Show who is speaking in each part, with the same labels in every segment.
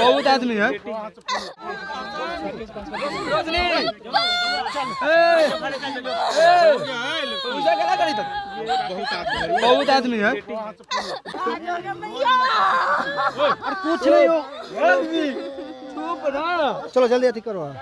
Speaker 1: बहुत आदमी है। बहुत आदमी है। कुछ नहीं हो। चलो जल्दी अति करो।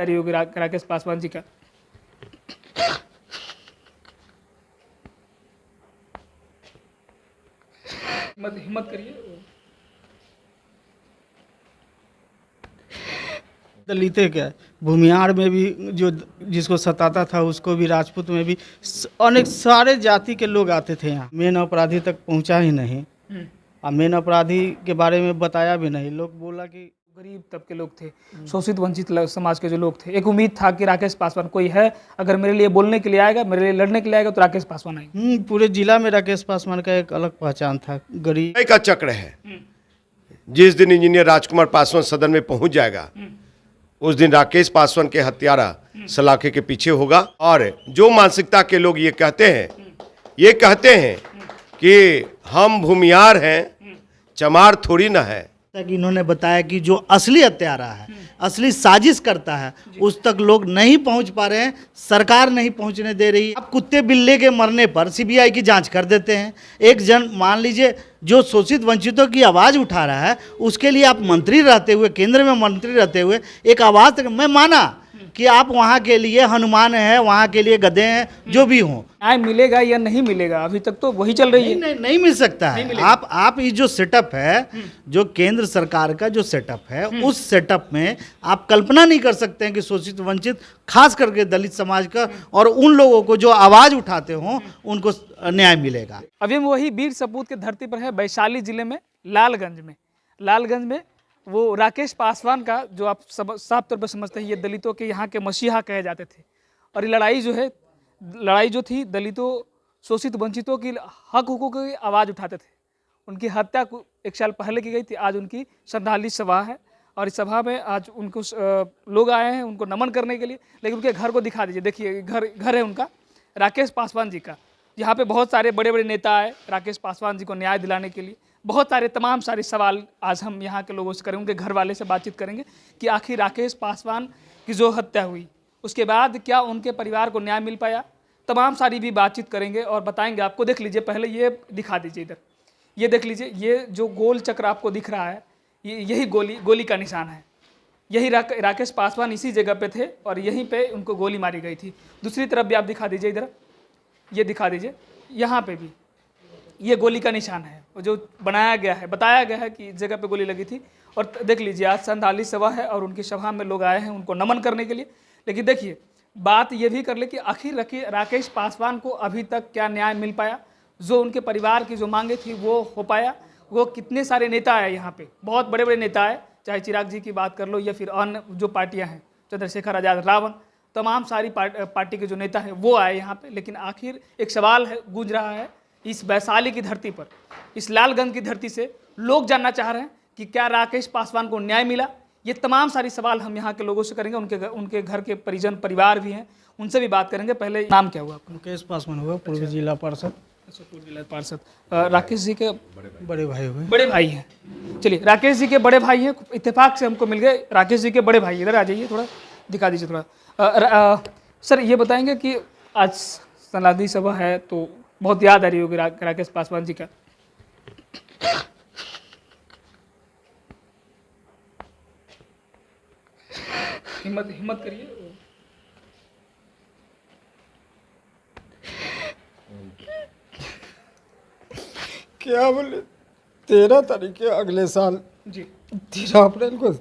Speaker 2: योगी राकेश पासवान जी का हिम्मत करिए।
Speaker 1: दलित क्या भूमिहार में भी जो जिसको सताता था उसको भी, राजपूत में भी अनेक सारे जाति के लोग आते थे यहाँ। मेन अपराधी तक पहुँचा ही नहीं और मेन अपराधी के बारे में बताया भी नहीं। लोग बोला कि
Speaker 2: गरीब तबके लोग थे, शोषित वंचित समाज के जो लोग थे। एक उम्मीद था कि राकेश पासवान कोई है, अगर मेरे लिए बोलने के लिए आएगा, मेरे लिए लड़ने के लिए आएगा तो राकेश पासवान आएगा।
Speaker 1: पूरे जिला में राकेश पासवान का एक अलग पहचान था। गरीब
Speaker 3: का चक्र है। जिस दिन इंजीनियर राजकुमार पासवान सदन में पहुंच जाएगा उस दिन राकेश पासवान के हत्यारा सलाखे के पीछे होगा। और जो मानसिकता के लोग ये कहते हैं कि हम भूमिहार हैं, चमार थोड़ी ना है।
Speaker 4: इन्होंने बताया कि जो असली हत्यारा है, असली साजिश करता है, उस तक लोग नहीं पहुंच पा रहे हैं, सरकार नहीं पहुंचने दे रही। अब कुत्ते बिल्ले के मरने पर सीबीआई की जांच कर देते हैं। एक जन मान लीजिए जो शोषित वंचितों की आवाज़ उठा रहा है, उसके लिए आप मंत्री रहते हुए, केंद्र में मंत्री रहते हुए एक आवाज़ तक, मैं माना कि आप वहाँ के लिए हनुमान हैं, वहाँ के लिए गधे हैं, जो भी हों।
Speaker 2: न्याय मिलेगा या नहीं मिलेगा, अभी तक तो वही चल रही है।
Speaker 4: नहीं मिल सकता है। आप ये जो सेटअप है, जो केंद्र सरकार का जो सेटअप है, उस सेटअप में आप कल्पना नहीं कर सकते हैं कि शोषित वंचित, खास करके दलित समाज का और उन लोगों को जो आवाज़ उठाते हों, उनको न्याय मिलेगा।
Speaker 2: अभी हम वही वीर सपूत की धरती पर है, वैशाली जिले में लालगंज में वो राकेश पासवान का, जो आप साफ तौर पर समझते हैं, ये दलितों के यहाँ के मसीहा कहे जाते थे। और ये लड़ाई जो थी दलितों, शोषित वंचितों की हक हुकूक की आवाज़ उठाते थे। उनकी हत्या एक साल पहले की गई थी। आज उनकी श्रद्धांजलि सभा है और इस सभा में आज उनको लोग आए हैं उनको नमन करने के लिए। लेकिन उनके घर को दिखा दीजिए, देखिए घर है उनका, राकेश पासवान जी का। यहाँ पे बहुत सारे बड़े बड़े नेता आए राकेश पासवान जी को न्याय दिलाने के लिए। बहुत सारे तमाम सारे सवाल आज हम यहाँ के लोगों से करेंगे, उनके घर वाले से बातचीत करेंगे कि आखिर राकेश पासवान की जो हत्या हुई उसके बाद क्या उनके परिवार को न्याय मिल पाया। तमाम सारी भी बातचीत करेंगे और बताएंगे आपको। देख लीजिए, पहले ये दिखा दीजिए, इधर ये देख लीजिए, ये जो गोल चक्र आपको दिख रहा है, यही गोली का निशान है। यही राकेश पासवान इसी जगह पे थे और यहीं पे उनको गोली मारी गई थी। दूसरी तरफ भी आप दिखा दीजिए, इधर ये दिखा दीजिए, यहाँ पे भी ये गोली का निशान है जो बताया गया है कि इस जगह पे गोली लगी थी। और देख लीजिए, आज श्रद्धांजलि सभा है और उनकी सभा में लोग आए हैं उनको नमन करने के लिए। लेकिन देखिए, बात ये भी कर ले कि आखिर राकेश पासवान को अभी तक क्या न्याय मिल पाया, जो उनके परिवार की जो मांगे थी वो हो पाया। वो कितने सारे नेता आए यहाँ पे, बहुत बड़े बड़े नेता आए, चाहे चिराग जी की बात कर लो या फिर अन्य जो पार्टियाँ हैं, चंद्रशेखर आज़ाद, रावण, तमाम सारी पार्टी के जो नेता हैं वो आए यहाँ पे। लेकिन आखिर एक सवाल है गूंज रहा है इस वैशाली की धरती पर, इस लालगंज की धरती से लोग जानना चाह रहे हैं कि क्या राकेश पासवान को न्याय मिला। ये तमाम सारी सवाल हम यहाँ के लोगों से करेंगे। उनके घर के परिवार भी हैं, उनसे भी बात करेंगे। पहले नाम क्या हुआ आपका?
Speaker 1: राकेश पासवान हुआ, पूर्व जिला पार्षद।
Speaker 2: अच्छा, पूर्व जिला पार्षद। राकेश जी के
Speaker 1: बड़े भाई हुए।
Speaker 2: बड़े भाई हैं। चलिए, राकेश जी के बड़े भाई हैं, इत्तेफाक से हमको मिल गए राकेश जी के बड़े भाई। इधर आ जाइए, थोड़ा दिखा दीजिए थोड़ा। सर ये बताएंगे कि आज श्रद्धांजलि सभा है तो बहुत याद आ रही होगी राकेश पासवान जी का। हिम्मत करिए।
Speaker 5: क्या बोले, 13 तारीख के अगले साल
Speaker 2: जी
Speaker 5: 13 अप्रैल को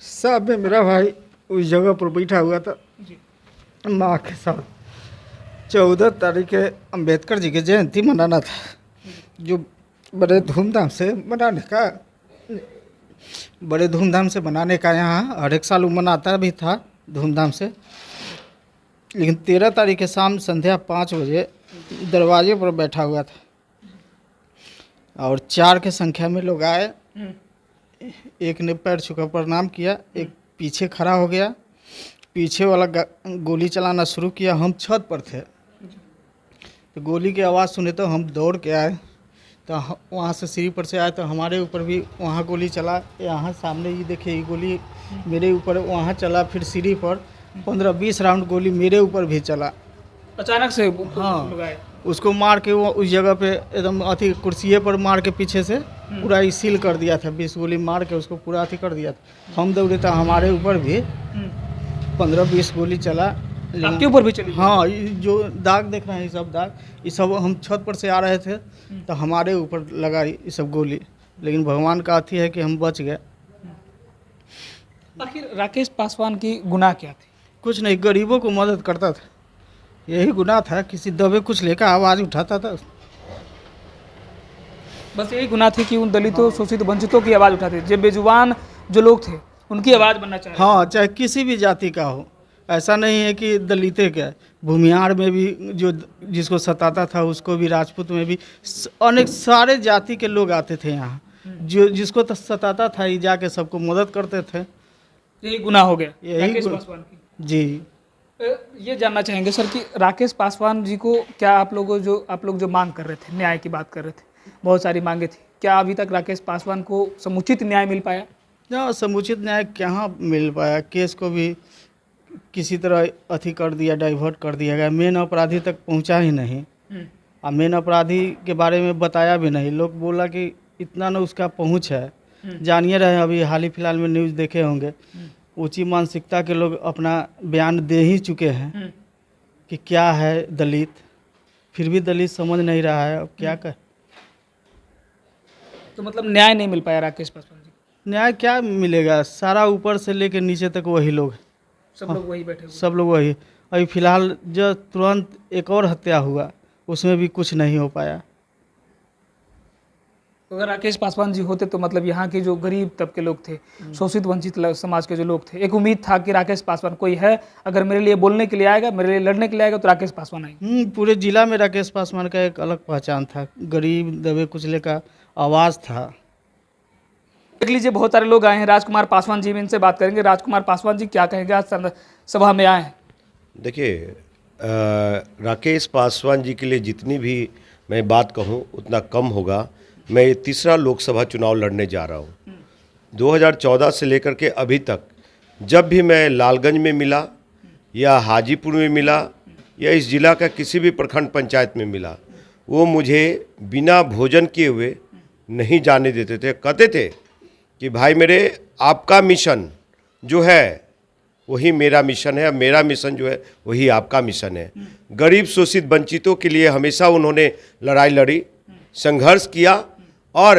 Speaker 5: साहब में मेरा भाई उस जगह पर बैठा हुआ था
Speaker 2: जी,
Speaker 5: माँ के साथ। 14 तारीख के अम्बेडकर जी की जयंती मनाना था, जो बड़े धूमधाम से मनाने का यहाँ हर एक साल मनाता भी था धूमधाम से।
Speaker 1: लेकिन 13 तारीख के शाम संध्या 5 बजे दरवाजे पर बैठा हुआ था और 4 के संख्या में लोग आए। एक ने पैर छूकर प्रणाम किया, एक पीछे खड़ा हो गया, पीछे वाला गोली चलाना शुरू किया। हम छत पर थे तो गोली की आवाज़ सुने तो हम दौड़ के आए, तो वहाँ से सीढ़ी पर से आए तो हमारे ऊपर भी वहाँ गोली चला। यहाँ सामने ये देखिए, ये गोली मेरे ऊपर वहाँ चला, फिर सीढ़ी पर 15-20 राउंड गोली मेरे ऊपर भी चला।
Speaker 2: अचानक से
Speaker 1: हाँ,
Speaker 2: लगाए।
Speaker 1: उसको मार के वो उस जगह पे एकदम अथी कुर्सिये पर मार के पीछे से पूरा ही सील कर दिया था। 20 गोली मार के उसको पूरा अथी कर दिया था। हम दौड़े तो हमारे ऊपर भी 15-20 गोली चला।
Speaker 2: आपके ऊपर भी चली?
Speaker 1: हाँ, ये जो दाग देख रहे हैं, ये सब दाग, ये सब हम छत पर से आ रहे थे तो हमारे ऊपर लगा ये सब गोली, लेकिन भगवान का अथी है कि हम बच गए।
Speaker 2: आखिर राकेश पासवान की गुनाह क्या थी?
Speaker 1: कुछ नहीं, गरीबों को मदद करता था, यही गुनाह था। किसी दबे कुछ लेकर आवाज़ उठाता था।
Speaker 2: बस यही गुनाह थी कि उन दलितों, शोषित, वंचितों की आवाज़ उठाते थे। जो बेजुबान जो लोग थे उनकी आवाज़ बनना चाह रहे थे।
Speaker 1: हाँ, चाहे किसी भी जाति का हो, ऐसा नहीं है कि दलित क्या। भूमिहार में भी जो जिसको सताता था उसको भी, राजपूत में भी अनेक सारे जाति के लोग आते थे यहाँ। जो जिसको तो सताता था, ये जाके सबको मदद करते थे।
Speaker 2: यही गुनाह हो गया
Speaker 1: यही
Speaker 2: राकेश
Speaker 1: गु-
Speaker 2: पासवान की।
Speaker 1: जी,
Speaker 2: ये जानना चाहेंगे सर कि राकेश पासवान जी को क्या आप लोग जो मांग कर रहे थे, न्याय की बात कर रहे थे, बहुत सारी मांगे थी, क्या अभी तक राकेश पासवान को समुचित न्याय मिल पाया?
Speaker 1: ना समुचित न्याय कहाँ मिल पाया। केस को भी किसी तरह अथी कर दिया, डाइवर्ट कर दिया गया। मेन अपराधी तक पहुँचा ही नहीं, और मेन अपराधी के बारे में बताया भी नहीं। लोग बोला कि इतना ना उसका पहुँच है। जानिए रहे, अभी हाल ही फिलहाल में न्यूज़ देखे होंगे, ऊंची मानसिकता के लोग अपना बयान दे ही चुके हैं कि क्या है दलित, फिर भी दलित समझ नहीं रहा है। अब क्या कहे।
Speaker 2: तो मतलब न्याय नहीं मिल पाया राकेश पासवान जी को?
Speaker 1: न्याय क्या मिलेगा, सारा ऊपर से लेकर नीचे तक वही लोग हैं।
Speaker 2: सब लोग वही बैठे हुए।
Speaker 1: सब लोग वही। अभी फिलहाल जो तुरंत एक और हत्या हुआ, उसमें भी कुछ नहीं हो पाया।
Speaker 2: अगर राकेश पासवान जी होते तो मतलब यहाँ के जो गरीब तबके लोग थे, शोषित वंचित समाज के जो लोग थे, एक उम्मीद था कि राकेश पासवान कोई है, अगर मेरे लिए बोलने के लिए आएगा, मेरे लिए लड़ने के लिए आएगा तो राकेश पासवान आएंगे।
Speaker 1: पूरे जिला में राकेश पासवान का एक अलग पहचान था। गरीब दबे कुचले का आवाज़ था।
Speaker 2: देख लीजिए, बहुत सारे लोग आए हैं। राजकुमार पासवान जी भी, इनसे बात करेंगे। राजकुमार पासवान जी क्या कहेंगे, आज सभा में आए हैं?
Speaker 3: देखिए, राकेश पासवान जी के लिए जितनी भी मैं बात कहूँ उतना कम होगा। मैं ये तीसरा लोकसभा चुनाव लड़ने जा रहा हूँ। 2014 से लेकर के अभी तक जब भी मैं लालगंज में मिला या हाजीपुर में मिला या इस जिला का किसी भी प्रखंड पंचायत में मिला, वो मुझे बिना भोजन किए हुए नहीं जाने देते थे। कहते थे कि भाई मेरे, आपका मिशन जो है वही मेरा मिशन है, मेरा मिशन जो है वही आपका मिशन है। गरीब शोषित वंचितों के लिए हमेशा उन्होंने लड़ाई लड़ी, संघर्ष किया और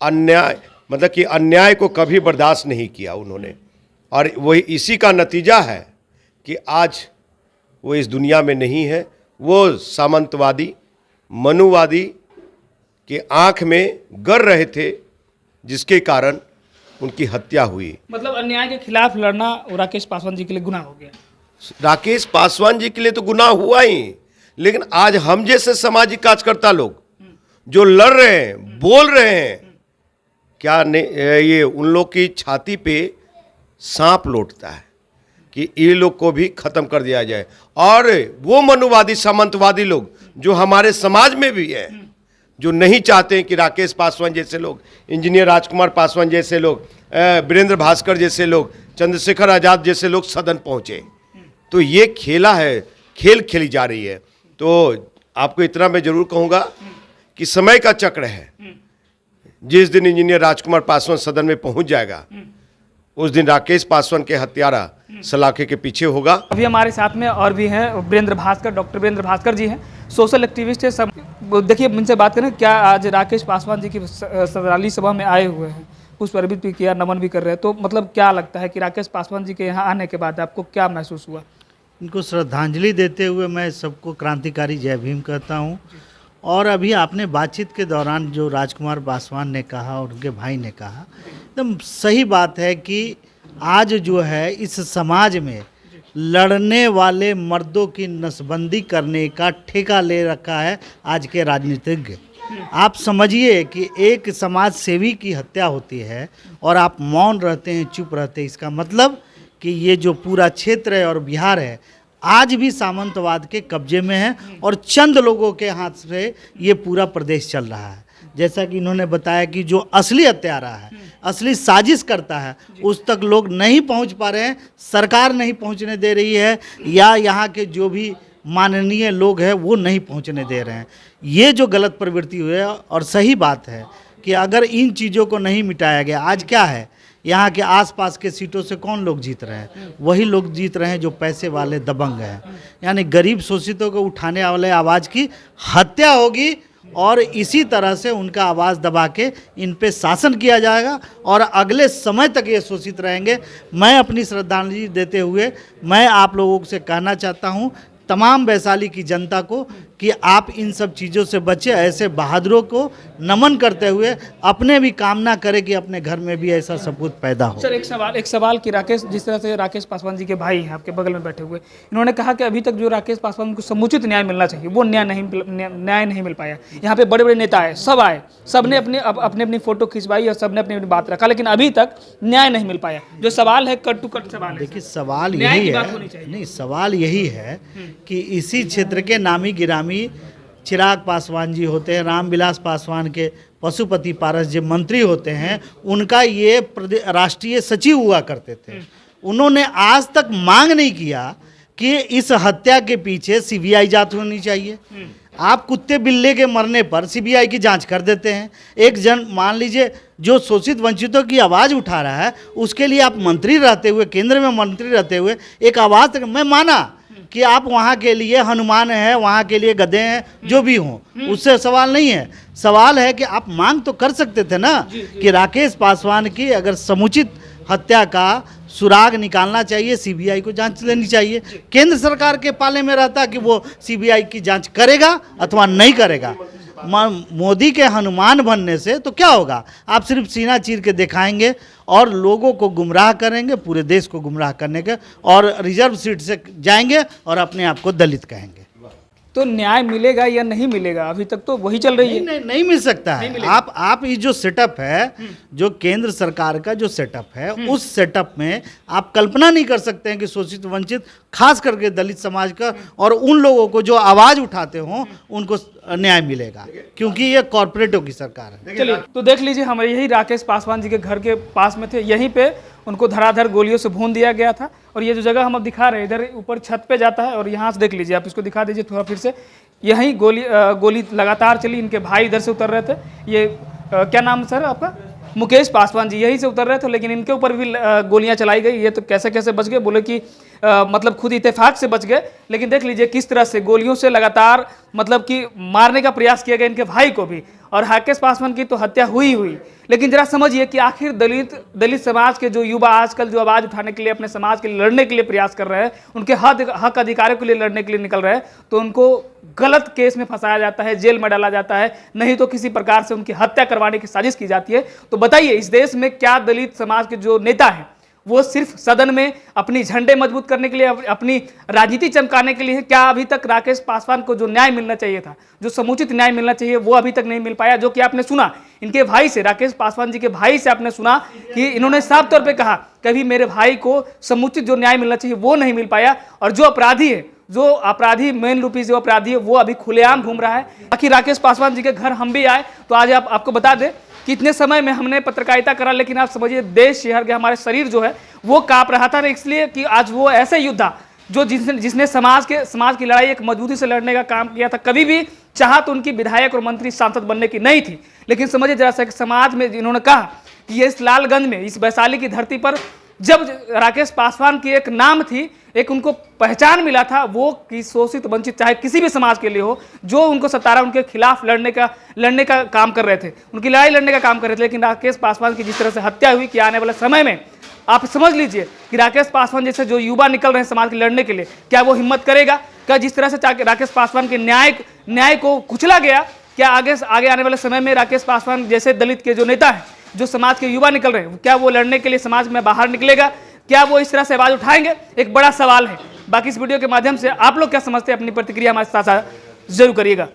Speaker 3: अन्याय, मतलब कि अन्याय को कभी बर्दाश्त नहीं किया उन्होंने। और वही इसी का नतीजा है कि आज वो इस दुनिया में नहीं है। वो सामंतवादी, मनुवादी के आँख में गर रहे थे, जिसके कारण उनकी हत्या हुई।
Speaker 2: मतलब अन्याय के खिलाफ लड़ना राकेश पासवान जी के लिए गुनाह हो गया।
Speaker 3: राकेश पासवान जी के लिए तो गुनाह हुआ ही, लेकिन आज हम जैसे सामाजिक कार्यकर्ता लोग जो लड़ रहे हैं, बोल रहे हैं, क्या ये उन लोग की छाती पे सांप लौटता है कि ये लोग को भी खत्म कर दिया जाए। और वो मनुवादी, सामंतवादी लोग जो हमारे समाज में भी है, जो नहीं चाहते हैं कि राकेश पासवान जैसे लोग, इंजीनियर राजकुमार पासवान जैसे लोग, वीरेंद्र भास्कर जैसे लोग, चंद्रशेखर आज़ाद जैसे लोग सदन पहुँचे। तो ये खेल खेली जा रही है। तो आपको इतना मैं जरूर कहूँगा कि समय का चक्र है। जिस दिन इंजीनियर राजकुमार पासवान सदन में पहुंच जाएगा, उस दिन राकेश पासवान के हत्यारा सलाखे के पीछे होगा।
Speaker 2: अभी हमारे साथ में और भी हैं वीरेंद्र भास्कर, डॉक्टर वीरेंद्र भास्कर जी हैं, सोशल एक्टिविस्ट है। सब देखिए, इनसे बात करें। क्या आज राकेश पासवान जी की सराली सभा में आए हुए हैं, पुष्प अर्पित भी किया, नमन भी कर रहे हैं, तो मतलब क्या लगता है कि राकेश पासवान जी के यहाँ आने के बाद आपको क्या महसूस हुआ?
Speaker 4: इनको श्रद्धांजलि देते हुए मैं सबको क्रांतिकारी जय भीम कहता हूँ। और अभी आपने बातचीत के दौरान जो राजकुमार पासवान ने कहा और उनके भाई ने कहा, एकदम सही बात है कि आज जो है इस समाज में लड़ने वाले मर्दों की नसबंदी करने का ठेका ले रखा है आज के राजनीतिज्ञ। आप समझिए कि एक समाज सेवी की हत्या होती है और आप मौन रहते हैं, चुप रहते हैं, इसका मतलब कि ये जो पूरा क्षेत्र है और बिहार है आज भी सामंतवाद के कब्जे में है और चंद लोगों के हाथ से ये पूरा प्रदेश चल रहा है। जैसा कि इन्होंने बताया कि जो असली हत्यारा है, असली साजिश करता है, उस तक लोग नहीं पहुंच पा रहे हैं, सरकार नहीं पहुंचने दे रही है, या यहाँ के जो भी माननीय लोग हैं वो नहीं पहुंचने दे रहे हैं। ये जो गलत प्रवृत्ति हुई है, और सही बात है कि अगर इन चीज़ों को नहीं मिटाया गया, आज क्या है यहाँ के आसपास के सीटों से कौन लोग जीत रहे हैं? वही लोग जीत रहे हैं जो पैसे वाले दबंग हैं। यानी गरीब शोषितों को उठाने वाले आवाज़ की हत्या होगी और इसी तरह से उनका आवाज़ दबा के इन पे शासन किया जाएगा और अगले समय तक ये शोषित रहेंगे। मैं अपनी श्रद्धांजलि देते हुए मैं आप लोगों से कहना चाहता हूँ, तमाम वैशाली की जनता को, कि आप इन सब चीज़ों से बचे। ऐसे बहादुरों को नमन करते हुए अपने भी कामना करें कि अपने घर में भी ऐसा सपूत पैदा हो।
Speaker 2: सर एक सवाल कि राकेश, जिस तरह से राकेश पासवान जी के भाई हैं आपके बगल में बैठे हुए, इन्होंने कहा कि अभी तक जो राकेश पासवान को समुचित न्याय मिलना चाहिए वो न्याय नहीं मिल पाया। यहाँ पे बड़े बड़े नेता आए, सब आए, सबने अपनी फोटो खिंचवाई और सबने अपनी बात रखा, लेकिन अभी तक न्याय नहीं मिल पाया। जो सवाल है कट टू कट सवाल है।
Speaker 4: देखिए सवाल यही है, नहीं सवाल यही है कि इसी क्षेत्र के नामी गिरामी चिराग पासवान जी होते हैं, रामविलास पासवान के पशुपति पारस जो मंत्री होते हैं, उनका ये राष्ट्रीय सचिव हुआ करते थे। उन्होंने आज तक मांग नहीं किया कि इस हत्या के पीछे सीबीआई जांच होनी चाहिए। आप कुत्ते बिल्ले के मरने पर सीबीआई की जांच कर देते हैं। एक जन मान लीजिए जो शोषित वंचितों की आवाज़ उठा रहा है, उसके लिए आप मंत्री रहते हुए, केंद्र में मंत्री रहते हुए एक आवाज़ तक, मैं माना कि आप वहाँ के लिए हनुमान हैं, वहाँ के लिए गधे हैं, जो भी हों, उससे सवाल नहीं है। सवाल है कि आप मांग तो कर सकते थे ना कि राकेश पासवान की अगर समुचित हत्या का सुराग निकालना चाहिए, सीबीआई को जांच लेनी चाहिए। केंद्र सरकार के पाले में रहता कि वो सीबीआई की जांच करेगा अथवा नहीं करेगा। मोदी के हनुमान बनने से तो क्या होगा? आप सिर्फ सीना चीर के दिखाएंगे और लोगों को गुमराह करेंगे, पूरे देश को गुमराह करने के, और रिजर्व सीट से जाएंगे और अपने आप को दलित कहेंगे।
Speaker 2: तो न्याय मिलेगा या नहीं मिलेगा? अभी तक तो वही चल रही है।
Speaker 4: नहीं मिल सकता है। आप ये जो सेटअप है, जो केंद्र सरकार का जो सेटअप है, उस सेटअप में आप कल्पना नहीं कर सकते हैं कि शोषित वंचित, खास करके दलित समाज का और उन लोगों को जो आवाज उठाते हों, उनको न्याय मिलेगा, क्योंकि ये कॉर्पोरेटों की सरकार है।
Speaker 2: चलिए तो देख लीजिए, हमारे यही राकेश पासवान जी के घर के पास में थे, यहीं पे उनको धराधर गोलियों से भून दिया गया था। और ये जो जगह हम अब दिखा रहे हैं, इधर ऊपर छत पे जाता है और यहाँ से देख लीजिए, आप इसको दिखा दीजिए थोड़ा फिर से। यहीं गोली लगातार चली। इनके भाई इधर से उतर रहे थे, ये क्या नाम सर आपका? मुकेश पासवान जी यहीं से उतर रहे थे, लेकिन इनके ऊपर भी गोलियां चलाई गई। ये तो कैसे कैसे बच गए, बोले कि मतलब खुद इत्तेफाक से बच गए। लेकिन देख लीजिए किस तरह से गोलियों से लगातार मतलब कि मारने का प्रयास किया गया इनके भाई को भी। और राकेश पासवान की तो हत्या हुई। लेकिन जरा समझिए कि आखिर दलित समाज के जो युवा आजकल जो आवाज़ उठाने के लिए, अपने समाज के लिए लड़ने के लिए प्रयास कर रहे हैं, उनके हक अधिकारों के लिए लड़ने के लिए निकल रहे हैं, तो उनको गलत केस में फंसाया जाता है, जेल में डाला जाता है, नहीं तो किसी प्रकार से उनकी हत्या करवाने की साजिश की जाती है। तो बताइए, इस देश में क्या दलित समाज के जो नेता हैं वो सिर्फ सदन में अपनी झंडे मजबूत करने के लिए, अपनी राजनीति चमकाने के लिए है? क्या अभी तक राकेश पासवान को जो न्याय मिलना चाहिए था, जो समुचित न्याय मिलना चाहिए, वो अभी तक नहीं मिल पाया? जो कि आपने सुना इनके भाई से, राकेश पासवान जी के भाई से आपने सुना कि इन्होंने साफ तौर पे कहा कभी मेरे भाई को समुचित जो न्याय मिलना चाहिए वो नहीं मिल पाया। और जो अपराधी है, जो अपराधी मेन रूपी जो अपराधी है, वो अभी खुलेआम घूम रहा है। बाकी राकेश पासवान जी के घर हम भी आए तो आज आपको बता दें कि इतने समय में हमने पत्रकारिता करा, लेकिन आप समझिए देश शहर के हमारे शरीर जो है वो कांप रहा था, इसलिए कि आज वो ऐसे योद्धा जो जिसने समाज की लड़ाई एक मजबूती से लड़ने का काम किया था। कभी भी चाहा तो उनकी विधायक और मंत्री सांसद बनने की नहीं थी, लेकिन समझिए जरा सा समाज में इन्होंने कहा कि इस लालगंज में, इस वैशाली की धरती पर जब राकेश पासवान की एक नाम थी, एक उनको पहचान मिला था, वो कि शोषित वंचित चाहे किसी भी समाज के लिए हो, जो उनको सतारा उनके खिलाफ लड़ने का काम कर रहे थे, उनकी लड़ाई लड़ने का काम कर रहे थे। लेकिन राकेश पासवान की जिस तरह से हत्या हुई कि आने वाले समय में आप समझ लीजिए कि राकेश पासवान जैसे जो युवा निकल रहे हैं समाज के लड़ने के लिए, क्या वो हिम्मत करेगा? क्या जिस तरह से राकेश पासवान के न्याय को कुचला गया, क्या आगे आने वाले समय में राकेश पासवान जैसे दलित के जो नेता हैं, जो समाज के युवा निकल रहे हैं, क्या वो लड़ने के लिए समाज में बाहर निकलेगा? क्या वो इस तरह से आवाज़ उठाएंगे, एक बड़ा सवाल है। बाकी इस वीडियो के माध्यम से आप लोग क्या समझते हैं, अपनी प्रतिक्रिया हमारे साथ जरूर करिएगा।